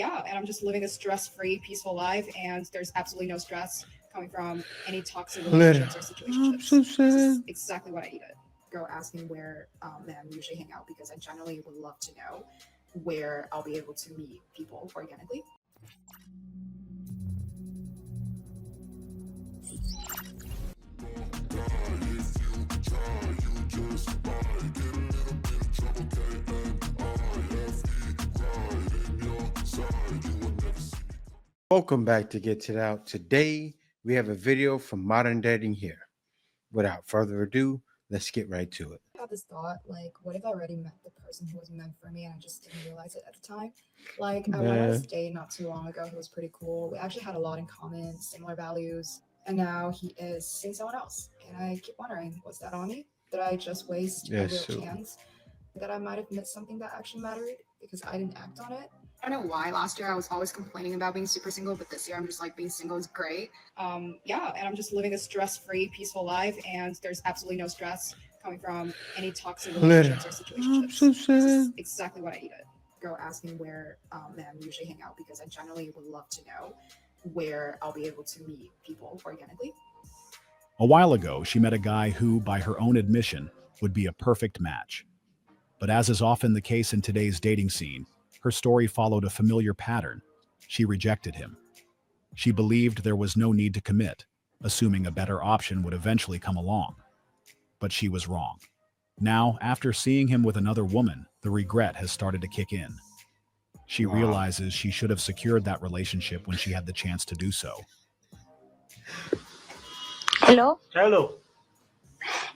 Yeah, and I'm just living a stress-free, peaceful life, and there's absolutely no stress coming from any toxic relationships or I'm situationships. so This is sad. exactly what I needed. Girl asking where men usually hang out because I generally would love to know where I'll be able to meet people organically. Welcome back to Get It Out. Today we have a video from Modern Dating here. Without further ado, let's get right to it. I had this thought, like, what if I already met the person who was meant for me and I just didn't realize it at the time? Like, I went on this Man, date not too long ago who was pretty cool. We actually had a lot in common, similar values, and now he is seeing someone else. And I keep wondering, was that on me? Did I just waste a yes, real so chance? That I might have missed something that actually mattered because I didn't act on it? I don't know why. Last year I was always complaining about being super single, but this year I'm just like being single is great. Yeah, and I'm just living a stress-free, peaceful life, and there's absolutely no stress coming from any toxic relationships or I'm situationships. so This is sad. exactly what I needed. Girl asking where men usually hang out because I generally would love to know where I'll be able to meet people organically. A while ago, she met a guy who, by her own admission, would be a perfect match. But as is often the case in today's dating scene, her story followed a familiar pattern. She rejected him. She believed there was no need to commit, assuming a better option would eventually come along. But she was wrong. Now, after seeing him with another woman, the regret has started to kick in. She Wow. realizes she should have secured that relationship when she had the chance to do so. Hello? Hello.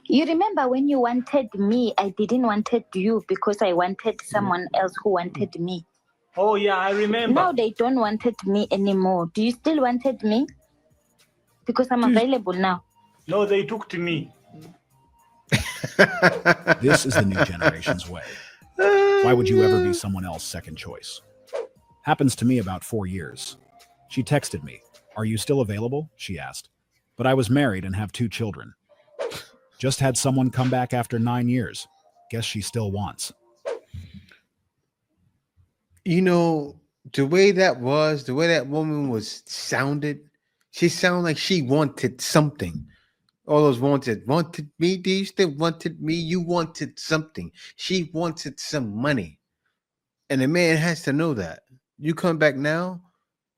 You remember when you wanted me, I didn't wanted you because I wanted someone else who wanted me. Oh yeah, I remember. Now they don't wanted me anymore. Do you still wanted me? Because I'm available now. No, they took to me. This is the new generation's way. Why would you ever be someone else's second choice? Happens to me about 4 years. She texted me, "Are you still available?" she asked. But I was married and have 2 children. Just had someone come back after 9 years. Guess she still wants. You know, the way that woman was sounded, she sounded like she wanted something. All those wanted me. Do you still wanted me? You wanted something. She wanted some money. And a man has to know that. You come back now,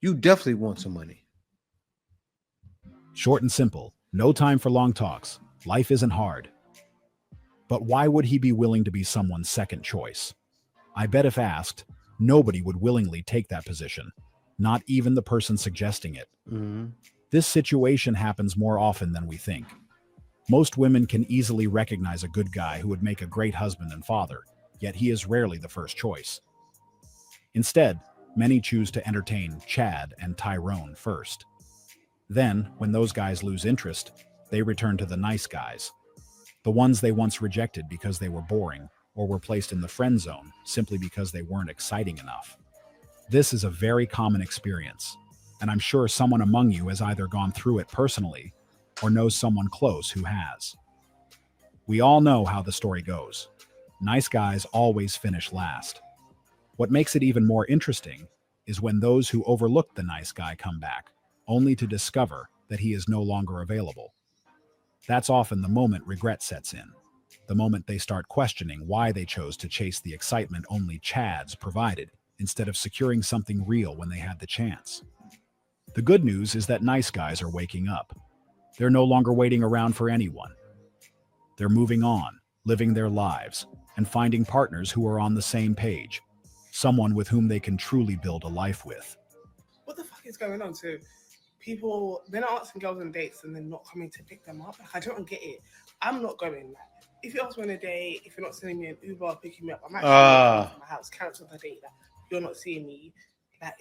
you definitely want some money. Short and simple. No time for long talks. Life isn't hard. But why would he be willing to be someone's second choice? I bet if asked, nobody would willingly take that position. Not even the person suggesting it. Mhm. This situation happens more often than we think. Most women can easily recognize a good guy who would make a great husband and father, yet he is rarely the first choice. Instead, many choose to entertain Chad and Tyrone first. Then, when those guys lose interest, they return to the nice guys, the ones they once rejected because they were boring or were placed in the friend zone simply because they weren't exciting enough. This is a very common experience, and I'm sure someone among you has either gone through it personally or knows someone close who has. We all know how the story goes. Nice guys always finish last. What makes it even more interesting is when those who overlooked the nice guy come back, only to discover that he is no longer available. That's often the moment regret sets in, the moment they start questioning why they chose to chase the excitement only Chads provided instead of securing something real when they had the chance. The good news is that nice guys are waking up. They're no longer waiting around for anyone. They're moving on, living their lives, and finding partners who are on the same page, someone with whom they can truly build a life with. What the fuck is going on? So people, they're not asking girls on dates and they're not coming to pick them up. Like, I don't get it. I'm not going. Like, if you ask me on a date, if you're not sending me an Uber picking me up, I'm actually not from my house. Cancel the date. Like, you're not seeing me. Like,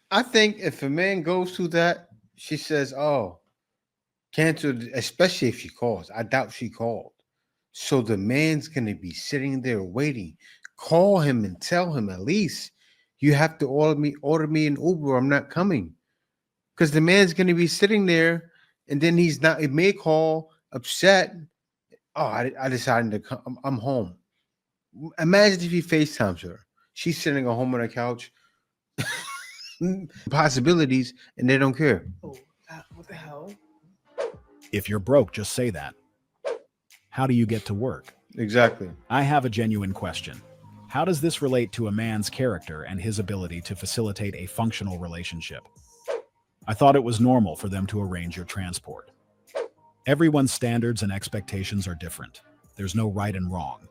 I think if a man goes through that, she says, "Oh, canceled," especially if she calls. I doubt she called. So the man's gonna be sitting there waiting. Call him and tell him at least you have to order me an Uber. I'm not coming. Because the man's gonna be sitting there and then he's not, it may call upset. Oh, I decided to come. I'm home. Imagine if he FaceTimes her. She's sitting at home on the couch. possibilities, and they don't care. Oh, what the hell? If you're broke, just say that. How do you get to work? Exactly. I have a genuine question. How does this relate to a man's character and his ability to facilitate a functional relationship? I thought it was normal for them to arrange your transport. Everyone's standards and expectations are different. There's no right and wrong.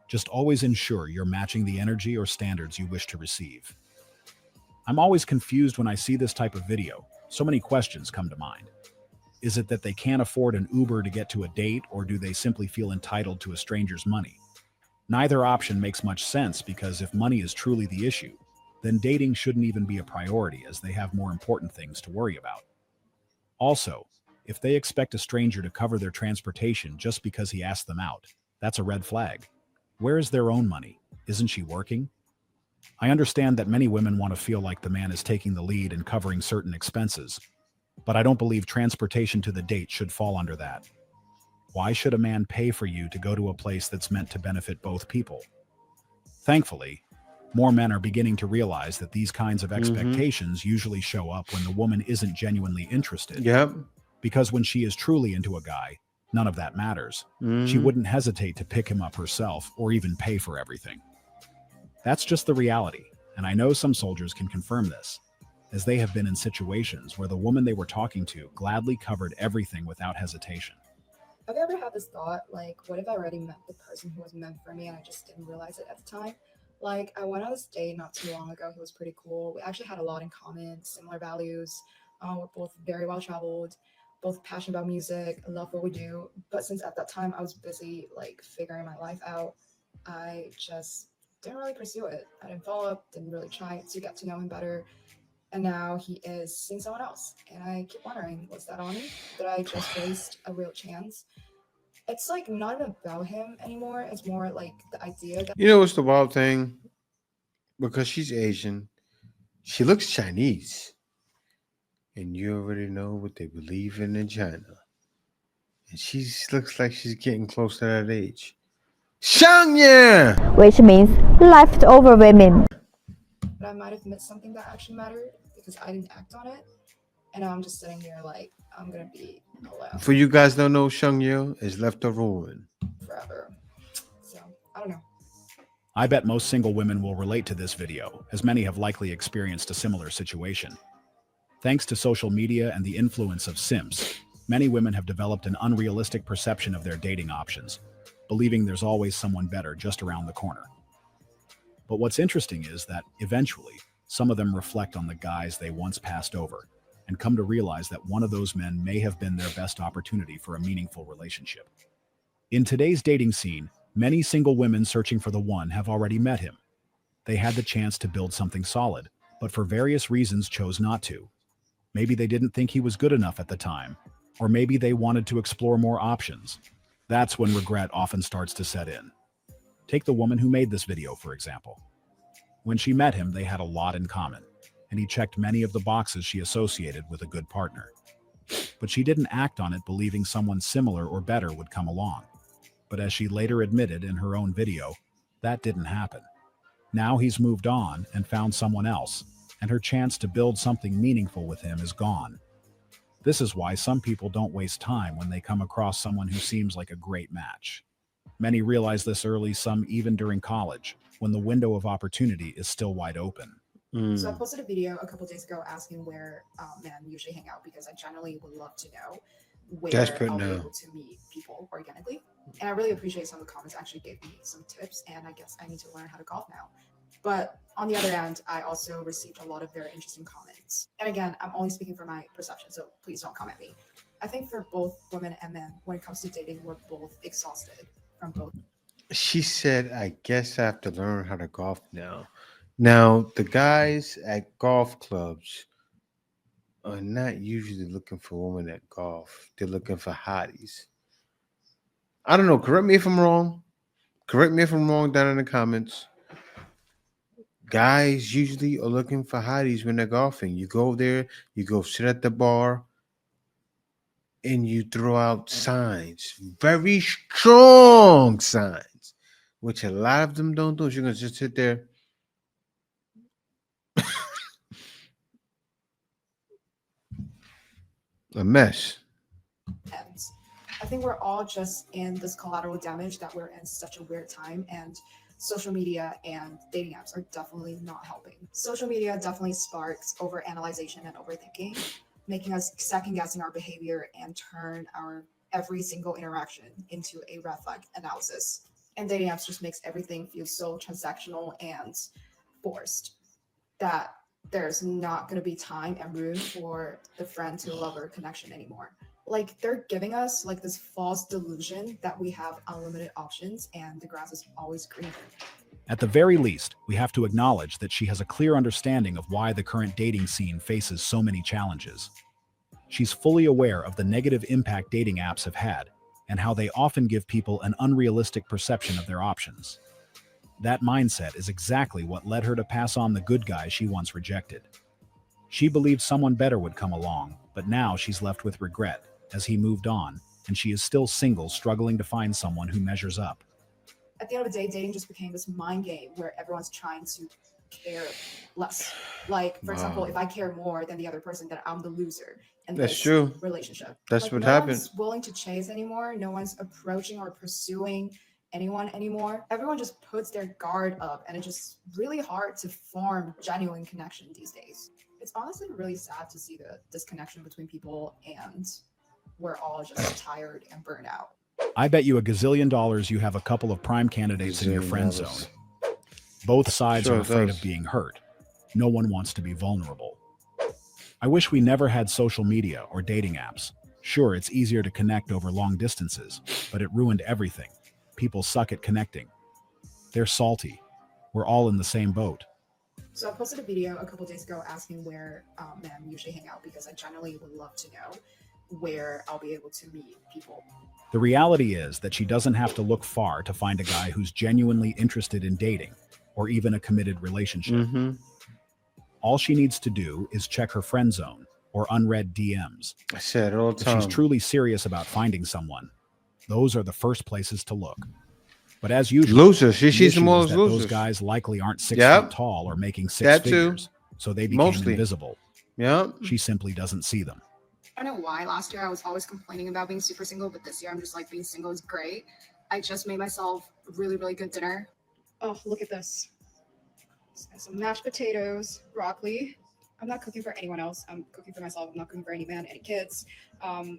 Just always ensure you're matching the energy or standards you wish to receive. I'm always confused when I see this type of video. So many questions come to mind. Is it that they can't afford an Uber to get to a date, or do they simply feel entitled to a stranger's money? Neither option makes much sense, because if money is truly the issue, then dating shouldn't even be a priority, as they have more important things to worry about. Also, if they expect a stranger to cover their transportation just because he asked them out, that's a red flag. Where is their own money? Isn't she working? I understand that many women want to feel like the man is taking the lead and covering certain expenses, but I don't believe transportation to the date should fall under that. Why should a man pay for you to go to a place that's meant to benefit both people? Thankfully, more men are beginning to realize that these kinds of expectations usually show up when the woman isn't genuinely interested. Yep. Because when she is truly into a guy, none of that matters. She wouldn't hesitate to pick him up herself or even pay for everything. That's just the reality, and I know some soldiers can confirm this, as they have been in situations where the woman they were talking to gladly covered everything without hesitation. Have you ever had this thought, like, what if I already met the person who was meant for me and I just didn't realize it at the time? Like, I went on this date not too long ago. He was pretty cool. We actually had a lot in common, similar values. We're both very well traveled, both passionate about music, love what we do. But since at that time I was busy, like, figuring my life out, I just didn't really pursue it. I didn't follow up, didn't really try to get to know him better. And now he is seeing someone else. And I keep wondering, was that on me? Did I just waste a real chance? It's like not even about him anymore. It's more like the idea that You know what's the wild thing? Because she's Asian, she looks Chinese. And you already know what they believe in China. And she looks like she's getting close to that age. Shangye! which means leftover women. I might have missed something that actually mattered because I didn't act on it. And now I'm just sitting here like, I'm going to be alone For you guys don't know, Shangye is leftover woman. forever. So, I don't know. I bet most single women will relate to this video, as many have likely experienced a similar situation. Thanks to social media and the influence of simps, many women have developed an unrealistic perception of their dating options, believing there's always someone better just around the corner. But what's interesting is that, eventually, some of them reflect on the guys they once passed over and come to realize that one of those men may have been their best opportunity for a meaningful relationship. In today's dating scene, many single women searching for the one have already met him. They had the chance to build something solid, but for various reasons chose not to. Maybe they didn't think he was good enough at the time, or maybe they wanted to explore more options. That's when regret often starts to set in. Take the woman who made this video, for example. When she met him, they had a lot in common, and he checked many of the boxes she associated with a good partner. But she didn't act on it, believing someone similar or better would come along. But as she later admitted in her own video, that didn't happen. Now he's moved on and found someone else, and her chance to build something meaningful with him is gone. This is why some people don't waste time when they come across someone who seems like a great match. Many realize this early, some even during college, when the window of opportunity is still wide open. So I posted a video a couple days ago asking where men usually hang out because I generally would love to know where Desperate I'll be now. able to meet people organically. And I really appreciate some of the comments actually gave me some tips, and I guess I need to learn how to golf now. But on the other hand, I also received a lot of very interesting comments. And again, I'm only speaking from my perception, so please don't come at me. I think for both women and men, when it comes to dating, we're both exhausted from both. She said, I guess I have to learn how to golf now. Now, the guys at golf clubs are not usually looking for women at golf. They're looking for hotties. I don't know. Correct me if I'm wrong. Correct me if I'm wrong down in the comments. Guys usually are looking for hotties when they're golfing. You go there, you go sit at the bar, and you throw out signs, very strong signs, which a lot of them don't do. You're going to just sit there A mess. And I think we're all just in this collateral damage that we're in such a weird time, and social media and dating apps are definitely not helping. Social media definitely sparks overanalyzation and overthinking, making us second guessing our behavior and turn our every single interaction into a red flag analysis. And dating apps just makes everything feel so transactional and forced that there's not going to be time and room for the friend to lover connection anymore. Like, they're giving us like this false delusion that we have unlimited options and the grass is always greener. At the very least, we have to acknowledge that she has a clear understanding of why the current dating scene faces so many challenges. She's fully aware of the negative impact dating apps have had and how they often give people an unrealistic perception of their options. That mindset is exactly what led her to pass on the good guy she once rejected. She believed someone better would come along, but now she's left with regret as he moved on, and she is still single, struggling to find someone who measures up. At the end of the day, dating just became this mind game where everyone's trying to care less. Like, for example, if I care more than the other person, then I'm the loser in That's this true. relationship. That's Like, what no happened. one's willing to chase anymore. No one's approaching or pursuing anyone anymore. Everyone just puts their guard up, and it's just really hard to form genuine connection these days. It's honestly really sad to see the disconnection between people, and we're all just tired and burnt out. I bet you $1 gazillion you have a couple of prime candidates in your friend $1 zone. Both sides Sure are afraid does. of being hurt. No one wants to be vulnerable. I wish we never had social media or dating apps. Sure, it's easier to connect over long distances, but it ruined everything. People suck at connecting. They're salty. We're all in the same boat. So I posted a video a couple days ago asking where men usually hang out, because I generally would love to know where I'll be able to meet people. The reality is that she doesn't have to look far to find a guy who's genuinely interested in dating or even a committed relationship. Mm-hmm. All she needs to do is check her friend zone or unread DMs. I said it all the If time. she's truly serious about finding someone, those are the first places to look. But as usual, Losers. She the sees them issue all is as that those losers. guys likely aren't 6 Yep. feet tall or making six That too. figures, so they became Mostly. invisible. Yeah. She simply doesn't see them. I don't know why last year I was always complaining about being super single, but this year I'm just like, being single is great. I just made myself really, really good dinner. Oh, look at this. Some mashed potatoes, broccoli. I'm not cooking for anyone else. I'm cooking for myself. I'm not cooking for any man, any kids.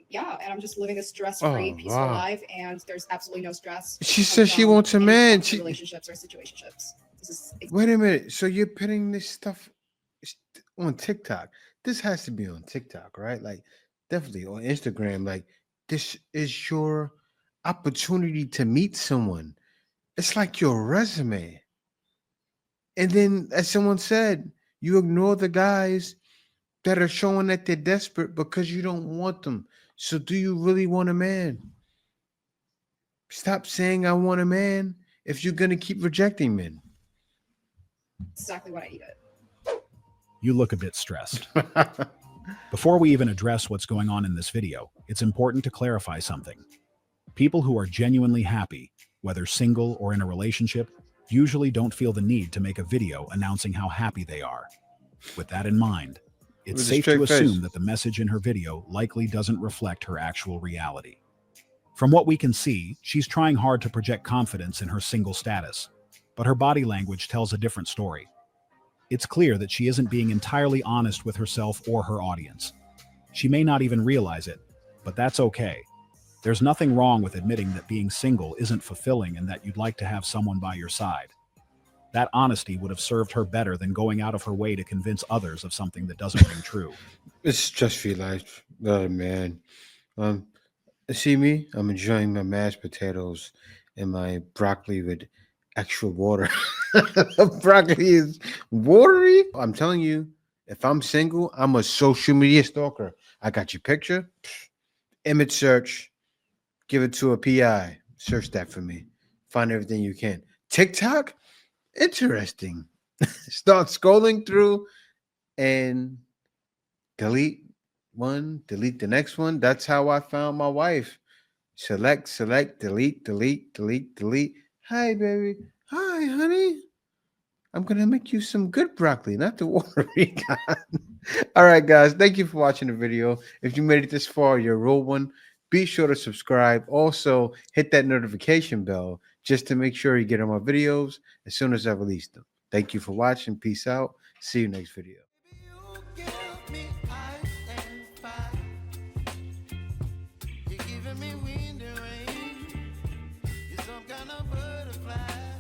Yeah, and I'm just living a stress-free, Oh, peaceful wow. life, and there's absolutely no stress. She says she around wants a any man. toxic She... relationships or situationships. This is Wait a minute. So you're putting this stuff on TikTok? This has to be on TikTok, right? Like, definitely on Instagram. Like, this is your opportunity to meet someone. It's like your resume. And then, as someone said, you ignore the guys that are showing that they're desperate because you don't want them. So do you really want a man? Stop saying I want a man if you're going to keep rejecting men. exactly what I needed. You look a bit stressed. Before we even address what's going on in this video, it's important to clarify something. People who are genuinely happy, whether single or in a relationship, usually don't feel the need to make a video announcing how happy they are. With that in mind, it's With a safe straight to face. assume that the message in her video likely doesn't reflect her actual reality. From what we can see, she's trying hard to project confidence in her single status, but her body language tells a different story. It's clear that she isn't being entirely honest with herself or her audience. She may not even realize it, but that's okay. There's nothing wrong with admitting that being single isn't fulfilling and that you'd like to have someone by your side. That honesty would have served her better than going out of her way to convince others of something that doesn't ring true. It's stress-free life. Oh, man. See me? I'm enjoying my mashed potatoes and my broccoli with extra water. Broccoli is watery. I'm telling you, if I'm single, I'm a social media stalker. I got your picture, image search, give it to a PI, search that for me, find everything you can. TikTok, interesting. Start scrolling through and delete one, delete the next one. That's how I found my wife. Select, delete, delete, delete, delete. Hi, baby. Hi, honey. I'm gonna make you some good broccoli, not the watery kind. All right, guys. Thank you for watching the video. If you made it this far, you're a real one. Be sure to subscribe. Also, hit that notification bell just to make sure you get on my videos as soon as I release them. Thank you for watching. Peace out. See you next video. You give me ice and fire. You're giving me wind and rain. You're some kind of butterfly.